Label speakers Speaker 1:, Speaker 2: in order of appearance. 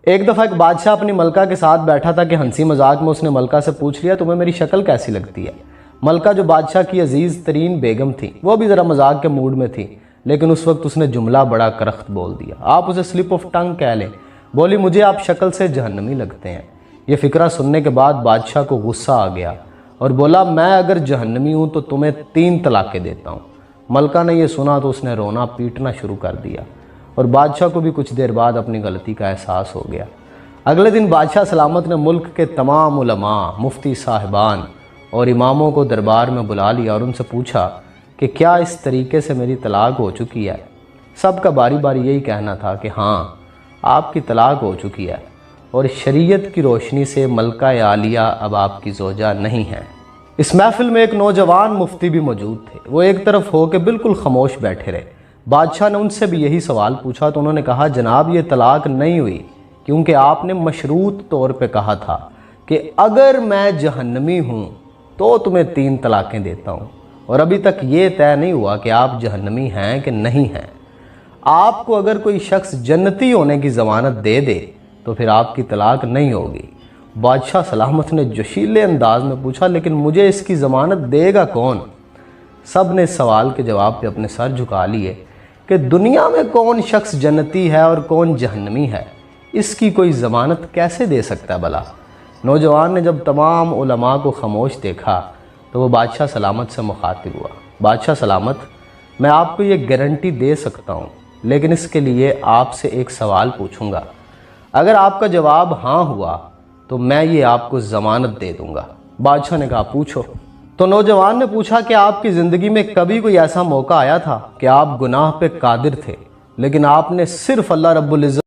Speaker 1: ایک دفعہ ایک بادشاہ اپنی ملکہ کے ساتھ بیٹھا تھا کہ ہنسی مذاق میں اس نے ملکہ سے پوچھ لیا تمہیں میری شکل کیسی لگتی ہے۔ ملکہ جو بادشاہ کی عزیز ترین بیگم تھی وہ بھی ذرا مذاق کے موڈ میں تھی، لیکن اس وقت اس نے جملہ بڑا کرخت بول دیا، آپ اسے سلپ آف ٹنگ کہہ لیں۔ بولی مجھے آپ شکل سے جہنمی لگتے ہیں۔ یہ فکرہ سننے کے بعد بادشاہ کو غصہ آ گیا اور بولا میں اگر جہنمی ہوں تو تمہیں 3 طلاقیں دیتا ہوں۔ ملکہ نے یہ سنا تو اس نے رونا پیٹنا شروع کر دیا اور بادشاہ کو بھی کچھ دیر بعد اپنی غلطی کا احساس ہو گیا۔ اگلے دن بادشاہ سلامت نے ملک کے تمام علماء، مفتی صاحبان اور اماموں کو دربار میں بلا لیا اور ان سے پوچھا کہ کیا اس طریقے سے میری طلاق ہو چکی ہے؟ سب کا باری باری یہی کہنا تھا کہ ہاں آپ کی طلاق ہو چکی ہے اور شریعت کی روشنی سے ملکہ عالیہ اب آپ کی زوجہ نہیں ہے۔ اس محفل میں ایک نوجوان مفتی بھی موجود تھے۔ وہ ایک طرف ہو کے بالکل خاموش بیٹھے رہے۔ بادشاہ نے ان سے بھی یہی سوال پوچھا تو انہوں نے کہا جناب یہ طلاق نہیں ہوئی کیونکہ آپ نے مشروط طور پہ کہا تھا کہ اگر میں جہنمی ہوں تو تمہیں 3 طلاقیں دیتا ہوں، اور ابھی تک یہ طے نہیں ہوا کہ آپ جہنمی ہیں کہ نہیں ہیں۔ آپ کو اگر کوئی شخص جنتی ہونے کی ضمانت دے دے تو پھر آپ کی طلاق نہیں ہوگی۔ بادشاہ سلامت نے جوشیلے انداز میں پوچھا لیکن مجھے اس کی ضمانت دے گا کون؟ سب نے اس سوال کے جواب پہ اپنے سر جھکا لیے کہ دنیا میں کون شخص جنتی ہے اور کون جہنمی ہے، اس کی کوئی ضمانت کیسے دے سکتا ہے بھلا؟ نوجوان نے جب تمام علماء کو خاموش دیکھا تو وہ بادشاہ سلامت سے مخاطب ہوا، بادشاہ سلامت میں آپ کو یہ گارنٹی دے سکتا ہوں لیکن اس کے لیے آپ سے ایک سوال پوچھوں گا، اگر آپ کا جواب ہاں ہوا تو میں یہ آپ کو ضمانت دے دوں گا۔ بادشاہ نے کہا پوچھو۔ تو نوجوان نے پوچھا کہ آپ کی زندگی میں کبھی کوئی ایسا موقع آیا تھا کہ آپ گناہ پہ قادر تھے لیکن آپ نے صرف اللہ رب العزت